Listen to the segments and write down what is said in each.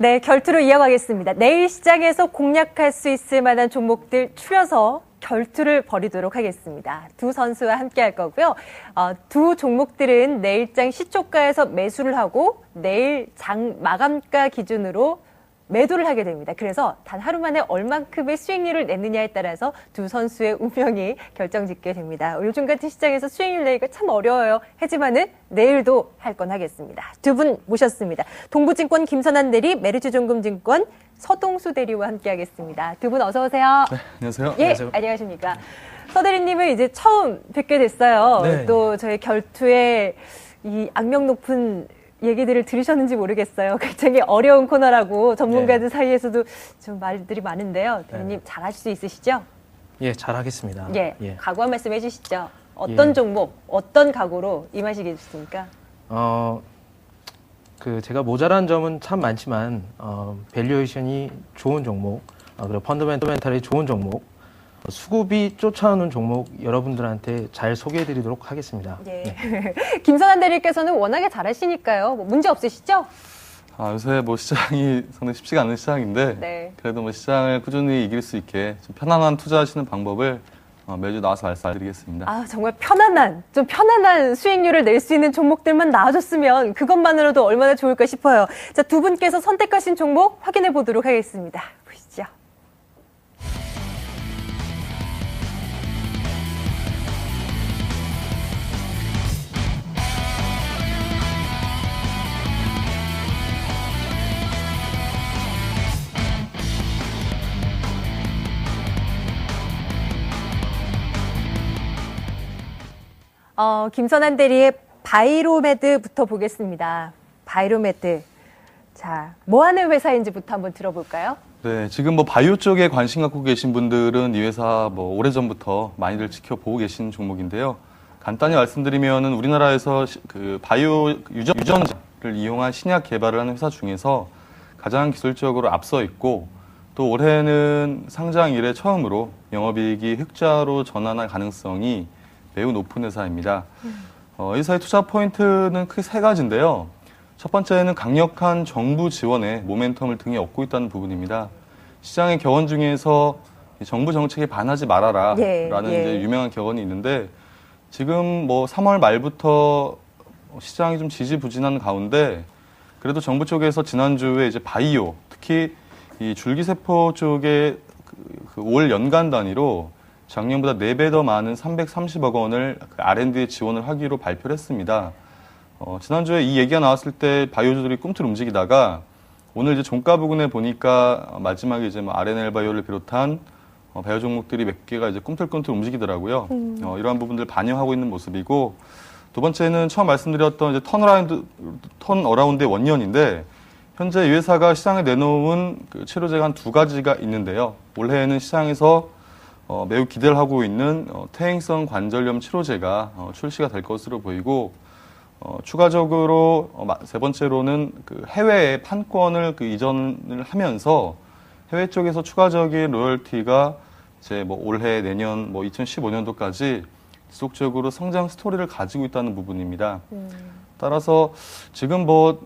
네, 결투로 이어가겠습니다. 내일 시장에서 공략할 수 있을 만한 종목들 추려서 결투를 벌이도록 하겠습니다. 두 선수와 함께 할 거고요. 두 종목들은 내일장 시초가에서 매수를 하고 내일 장 마감가 기준으로 매도를 하게 됩니다. 그래서 단 하루 만에 얼만큼의 수익률을 내느냐에 따라서 두 선수의 운명이 결정짓게 됩니다. 요즘 같은 시장에서 수익률 내기가 참 어려워요. 하지만은 내일도 할 건 하겠습니다. 두 분 모셨습니다. 동부증권 김선한 대리, 메리츠존금증권 서동수 대리와 함께하겠습니다. 두 분 어서 오세요. 네, 안녕하세요. 예, 안녕하세요. 안녕하십니까. 서 대리님은 이제 처음 뵙게 됐어요. 네. 또 저희 결투에 이 악명 높은 얘기들을 들으셨는지 모르겠어요. 굉장히 어려운 코너라고 전문가들 사이에서도 좀 말들이 많은데요. 대리님 잘하실 수 있으시죠? 예, 잘하겠습니다. 예, 각오 한 말씀 해주시죠. 어떤 종목, 어떤 각오로 임하시겠습니까? 제가 모자란 점은 참 많지만 밸류에이션이 좋은 종목, 그리고 펀더멘탈이 좋은 종목, 수급이 쫓아오는 종목 여러분들한테 잘 소개해드리도록 하겠습니다. 예. 네. 김선한 대리께서는 워낙에 잘하시니까요. 뭐 문제 없으시죠? 요새 뭐 시장이 상당히 쉽지가 않은 시장인데 네. 그래도 뭐 시장을 꾸준히 이길 수 있게 좀 편안한 투자하시는 방법을 매주 나와서 말씀드리겠습니다. 정말 좀 편안한 수익률을 낼 수 있는 종목들만 나와줬으면 그것만으로도 얼마나 좋을까 싶어요. 자, 두 분께서 선택하신 종목 확인해 보도록 하겠습니다. 보시죠. 김선한 대리의 바이로메드부터 보겠습니다. 바이로메드. 자, 뭐 하는 회사인지부터 한번 들어볼까요? 네, 지금 뭐 바이오 쪽에 관심 갖고 계신 분들은 이 회사 뭐 오래전부터 많이들 지켜보고 계신 종목인데요. 간단히 말씀드리면은 우리나라에서 그 바이오 유전자를 이용한 신약 개발을 하는 회사 중에서 가장 기술적으로 앞서 있고 또 올해는 상장 이래 처음으로 영업이익이 흑자로 전환할 가능성이 매우 높은 회사입니다. 이 회사의 투자 포인트는 크게 세 가지인데요. 첫 번째는 강력한 정부 지원에 모멘텀을 등에 업고 있다는 부분입니다. 시장의 격언 중에서 정부 정책에 반하지 말아라 라는 이제 유명한 격언이 있는데 지금 뭐 3월 말부터 시장이 좀 지지부진한 가운데 그래도 정부 쪽에서 지난주에 이제 바이오, 특히 이 줄기세포 쪽에 올 연간 단위로 작년보다 4배 더 많은 330억 원을 R&D에 지원을 하기로 발표를 했습니다. 지난주에 이 얘기가 나왔을 때 바이오주들이 꿈틀 움직이다가 오늘 이제 종가 부근에 보니까 마지막에 이제 뭐 RNL 바이오를 비롯한 바이오 종목들이 몇 개가 이제 꿈틀꿈틀 움직이더라고요. 이러한 부분들 반영하고 있는 모습이고 두 번째는 처음 말씀드렸던 이제 턴어라운드의 원년인데 현재 이 회사가 시장에 내놓은 그 치료제가 한 두 가지가 있는데요. 올해에는 시장에서 매우 기대를 하고 있는 퇴행성 관절염 치료제가 출시가 될 것으로 보이고 추가적으로 세 번째로는 그 해외에 판권을 이전을 하면서 해외 쪽에서 추가적인 로열티가 이제 뭐 올해 내년 뭐 2015년도까지 지속적으로 성장 스토리를 가지고 있다는 부분입니다. 따라서 지금 뭐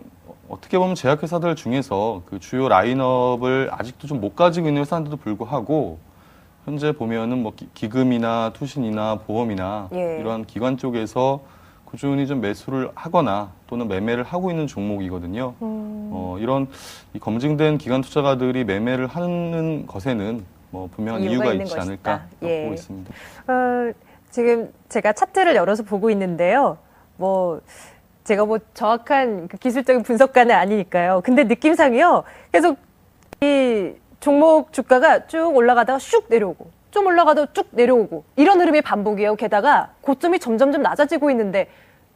어떻게 보면 제약회사들 중에서 그 주요 라인업을 아직도 좀 못 가지고 있는 회사인데도 불구하고 현재 보면은 뭐 기금이나 투신이나 보험이나 이러한 기관 쪽에서 꾸준히 좀 매수를 하거나 또는 매매를 하고 있는 종목이거든요. 이런 검증된 기관 투자가들이 매매를 하는 것에는 뭐 분명한 이유가 있지 않을까 보고 있습니다. 지금 제가 차트를 열어서 보고 있는데요. 제가 정확한 기술적인 분석가는 아니니까요. 근데 느낌상이요. 계속 이 종목 주가가 쭉 올라가다가 슉 내려오고 좀 올라가다가 쭉 내려오고 이런 흐름이 반복이에요. 게다가 고점이 점점점 낮아지고 있는데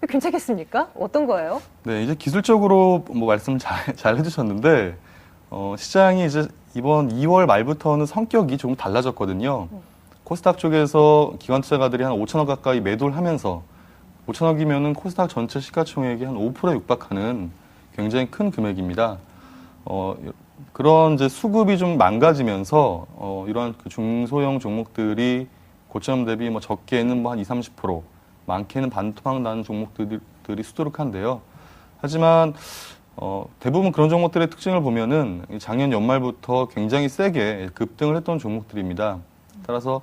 괜찮겠습니까? 어떤 거예요? 네, 이제 기술적으로 뭐 말씀 잘 해주셨는데 시장이 이제 이번 2월 말부터는 성격이 조금 달라졌거든요. 코스닥 쪽에서 기관 투자가들이 한 5천억 가까이 매도를 하면서 5천억이면은 코스닥 전체 시가총액이 한 5%에 육박하는 굉장히 큰 금액입니다. 그런 이제 수급이 좀 망가지면서 이러한 그 중소형 종목들이 고점 대비 뭐 적게는 뭐 한 20, 30%, 많게는 반토막 나는 종목들이 수두룩한데요. 하지만 대부분 그런 종목들의 특징을 보면은 작년 연말부터 굉장히 세게 급등을 했던 종목들입니다. 따라서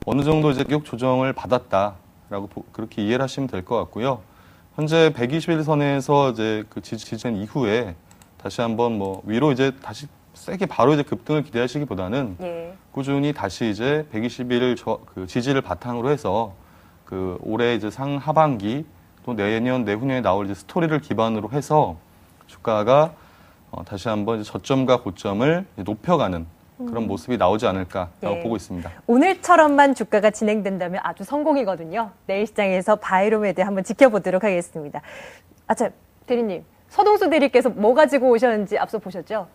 어느 정도 이제 가격 조정을 받았다라고 그렇게 이해를 하시면 될 것 같고요. 현재 121선에서 이제 그 지지된 이후에 다시 한번 뭐 위로 이제 다시 세게 바로 이제 급등을 기대하시기보다는 예. 꾸준히 다시 이제 121을 그 지지를 바탕으로 해서 그 올해 이제 상하반기 또 내년 내후년에 나올 이제 스토리를 기반으로 해서 주가가 다시 한번 이제 저점과 고점을 높여가는 그런 모습이 나오지 않을까라고 예. 보고 있습니다. 오늘처럼만 주가가 진행된다면 아주 성공이거든요. 내일 시장에서 바이로메드 한번 지켜보도록 하겠습니다. 참, 대리님. 서동수 대리께서 뭐 가지고 오셨는지 앞서 보셨죠?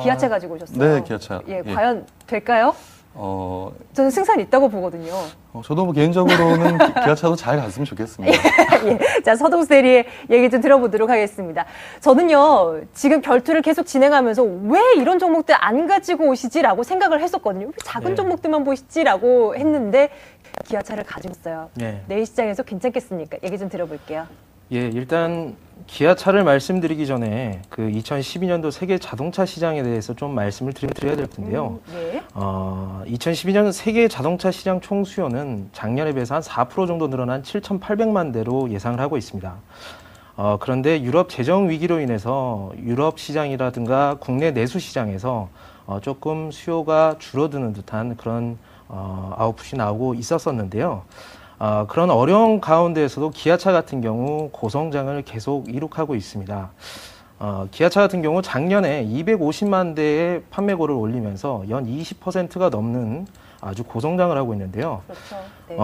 기아차 가지고 오셨어요. 네, 기아차. 예, 과연 될까요? 어, 저는 승산 있다고 보거든요. 저도 뭐 개인적으로는 기아차도 잘 갔으면 좋겠습니다. 예. 자, 서동수 대리의 얘기 좀 들어보도록 하겠습니다. 저는요, 지금 결투를 계속 진행하면서 왜 이런 종목들 안 가지고 오시지라고 생각을 했었거든요. 왜 작은 네. 종목들만 보시지라고 했는데, 기아차를 가지고 있어요. 네. 내일 시장에서 괜찮겠습니까? 얘기 좀 들어볼게요. 예, 일단 기아차를 말씀드리기 전에 그 2012년도 세계 자동차 시장에 대해서 좀 말씀을 드려야 될 텐데요. 네. 2012년 세계 자동차 시장 총 수요는 작년에 비해서 한 4% 정도 늘어난 7,800만 대로 예상을 하고 있습니다. 그런데 유럽 재정 위기로 인해서 유럽 시장이라든가 국내 내수 시장에서 조금 수요가 줄어드는 듯한 그런 아웃풋이 나오고 있었었는데요. 그런 어려운 가운데에서도 기아차 같은 경우 고성장을 계속 이룩하고 있습니다. 기아차 같은 경우 작년에 250만 대의 판매고를 올리면서 연 20%가 넘는 아주 고성장을 하고 있는데요. 그렇죠. 네.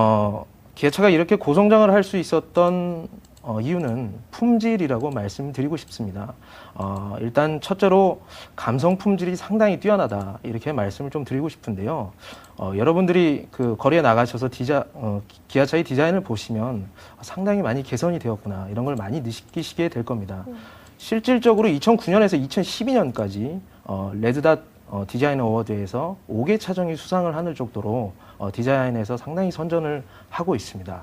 기아차가 이렇게 고성장을 할 수 있었던 이유는 품질이라고 말씀드리고 싶습니다. 일단 첫째로 감성 품질이 상당히 뛰어나다 이렇게 말씀을 좀 드리고 싶은데요. 여러분들이 그 거리에 나가셔서 기아차의 디자인을 보시면 상당히 많이 개선이 되었구나 이런 걸 많이 느끼시게 될 겁니다. 실질적으로 2009년에서 2012년까지 레드닷 디자인 어워드에서 5개 차종이 수상을 하는 정도로 디자인에서 상당히 선전을 하고 있습니다.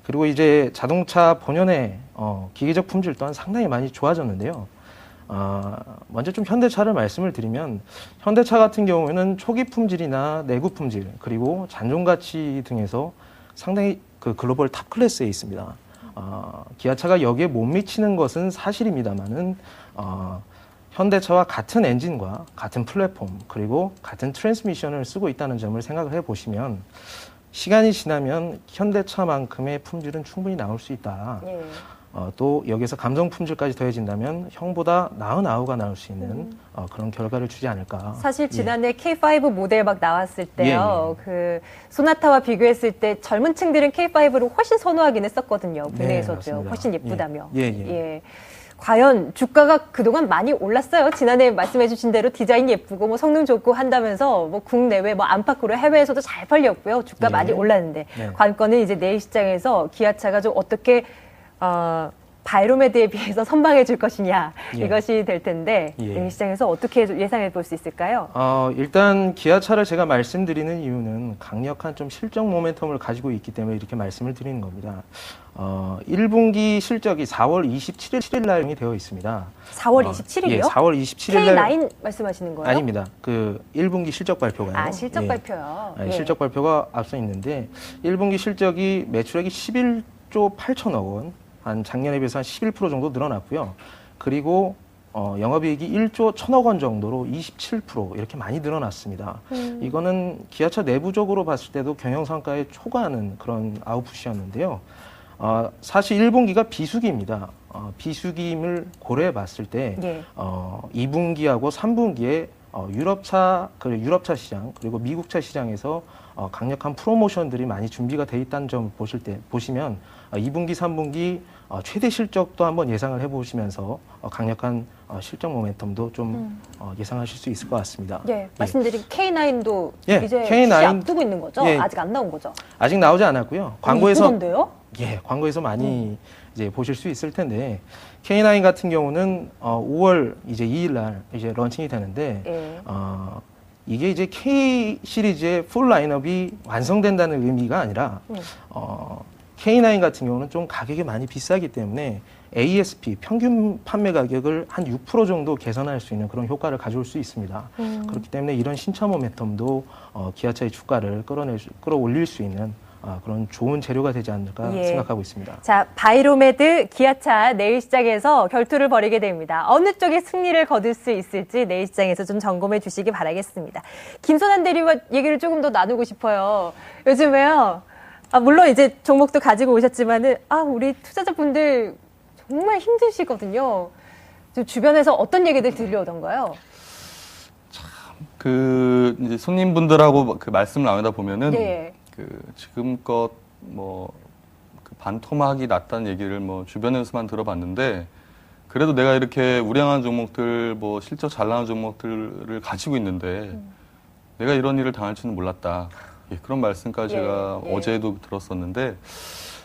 그리고 이제 자동차 본연의 기계적 품질 또한 상당히 많이 좋아졌는데요. 먼저 좀 현대차를 말씀을 드리면 현대차 같은 경우에는 초기 품질이나 내구 품질 그리고 잔존 가치 등에서 상당히 그 글로벌 탑 클래스에 있습니다. 기아차가 여기에 못 미치는 것은 사실입니다만은 현대차와 같은 엔진과 같은 플랫폼 그리고 같은 트랜스미션을 쓰고 있다는 점을 생각을 해보시면 시간이 지나면 현대차만큼의 품질은 충분히 나올 수 있다. 예. 또 여기서 감성 품질까지 더해진다면 형보다 나은 아우가 나올 수 있는 그런 결과를 주지 않을까. 사실 지난해 K5 모델 막 나왔을 때요. 그 소나타와 비교했을 때 젊은 층들은 K5를 훨씬 선호하긴 했었거든요. 국내에서도요. 맞습니다. 훨씬 예쁘다며. 예. 과연 주가가 그동안 많이 올랐어요. 지난해 말씀해주신 대로 디자인 예쁘고 뭐 성능 좋고 한다면서 뭐 국내외 뭐 안팎으로 해외에서도 잘 팔렸고요. 주가 예. 많이 올랐는데 네. 관건은 이제 내일 시장에서 기아차가 좀 어떻게 바이로메드에 비해서 선방해 줄 것이냐 예. 이것이 될 텐데 예. 내일 시장에서 어떻게 예상해 볼 수 있을까요? 일단 기아차를 제가 말씀드리는 이유는 강력한 좀 실적 모멘텀을 가지고 있기 때문에 이렇게 말씀을 드리는 겁니다. 1분기 실적이 4월 27일 날이 되어 있습니다. 4월 27일이요? 예, 4월 27일 날 K9 말씀하시는 거예요? 아닙니다. 그 1분기 실적 발표가요. 실적 예. 발표요. 네, 예. 실적 발표가 앞서 있는데 1분기 실적이 매출액이 11조 8천억 원, 한 작년에 비해서 한 11% 정도 늘어났고요. 그리고 영업이익이 1조 1천억 원 정도로 27% 이렇게 많이 늘어났습니다. 이거는 기아차 내부적으로 봤을 때도 경영성과에 초과하는 그런 아웃풋이었는데요. 사실 1분기가 비수기입니다. 비수기임을 고려해 봤을 때 예. 2분기하고 3분기에 유럽차 시장 그리고 미국차 시장에서 강력한 프로모션들이 많이 준비가 돼 있다는 점을 보시면 2분기, 3분기 최대 실적도 한번 예상을 해보시면서 강력한 실적 모멘텀도 좀 예상하실 수 있을 것 같습니다. 예, 말씀드린 K9도 예, 이제 K9 출시 앞두고 있는 거죠? 예. 아직 안 나온 거죠? 아직 나오지 않았고요. 광고에서 이쁘던데요? 예, 광고에서 많이 이제 보실 수 있을 텐데 K9 같은 경우는 5월 이제 2일 날 이제 런칭이 되는데 예. 이게 이제 K 시리즈의 풀 라인업이 완성된다는 의미가 아니라 K9 같은 경우는 좀 가격이 많이 비싸기 때문에 ASP 평균 판매 가격을 한 6% 정도 개선할 수 있는 그런 효과를 가져올 수 있습니다. 그렇기 때문에 이런 신차 모멘텀도 기아차의 주가를 끌어올릴 수 있는 그런 좋은 재료가 되지 않을까 생각하고 있습니다. 자, 바이로메드 기아차 내일 시장에서 결투를 벌이게 됩니다. 어느 쪽이 승리를 거둘 수 있을지 내일 시장에서 좀 점검해 주시기 바라겠습니다. 김선한 대리와 얘기를 조금 더 나누고 싶어요. 요즘에요. 물론 이제 종목도 가지고 오셨지만은 우리 투자자분들 정말 힘드시거든요. 주변에서 어떤 얘기들 들려오던가요? 이제 손님분들하고 그 말씀을 나누다 보면은 네. 지금껏 반토막이 났다는 얘기를 주변에서만 들어봤는데, 그래도 내가 이렇게 우량한 종목들, 실적 잘 나가는 종목들을 가지고 있는데 내가 이런 일을 당할 줄은 몰랐다. 그런 말씀까지 제가 어제도 들었었는데,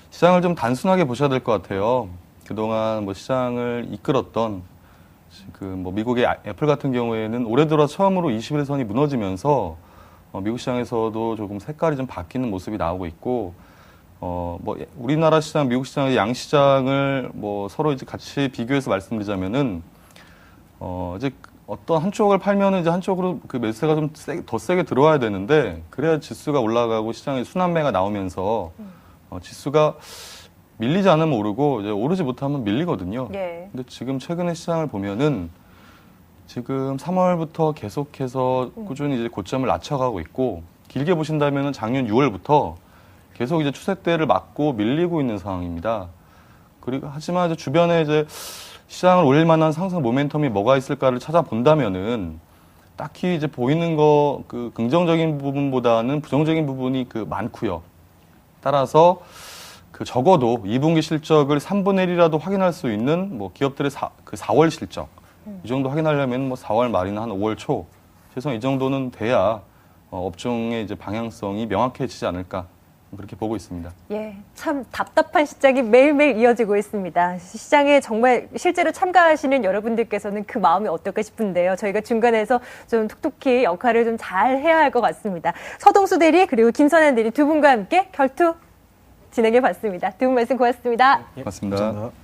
시장을 좀 단순하게 보셔야 될 것 같아요. 그동안 시장을 이끌었던 미국의 애플 같은 경우에는 올해 들어 처음으로 21선이 무너지면서 미국 시장에서도 조금 색깔이 좀 바뀌는 모습이 나오고 있고, 우리나라 시장, 미국 시장의 양 시장을 서로 이제 같이 비교해서 말씀드리자면은, 이제 어떤 한쪽을 팔면은 이제 한쪽으로 그 매수세가 좀 더 세게 들어와야 되는데, 그래야 지수가 올라가고 시장에 순환매가 나오면서, 지수가 밀리지 않으면 오르고, 이제 오르지 못하면 밀리거든요. 근데 지금 최근의 시장을 보면은, 지금 3월부터 계속해서 꾸준히 이제 고점을 낮춰가고 있고, 길게 보신다면은 작년 6월부터 계속 이제 추세대를 맞고 밀리고 있는 상황입니다. 그리고 하지만 이제 주변에 이제 시장을 올릴 만한 상승 모멘텀이 뭐가 있을까를 찾아본다면은 딱히 이제 보이는 거 긍정적인 부분보다는 부정적인 부분이 많고요. 따라서 적어도 2분기 실적을 3분의 1이라도 확인할 수 있는 기업들의 4월 실적, 이 정도 확인하려면 4월 말이나 한 5월 초, 최소한 이 정도는 돼야 업종의 이제 방향성이 명확해지지 않을까, 그렇게 보고 있습니다. 참 답답한 시장이 매일매일 이어지고 있습니다. 시장에 정말 실제로 참가하시는 여러분들께서는 그 마음이 어떨까 싶은데요. 저희가 중간에서 좀 톡톡히 역할을 좀 잘 해야 할 것 같습니다. 서동수 대리 그리고 김선한 대리 두 분과 함께 결투 진행해 봤습니다. 두 분 말씀 고맙습니다. 고맙습니다. 감사합니다.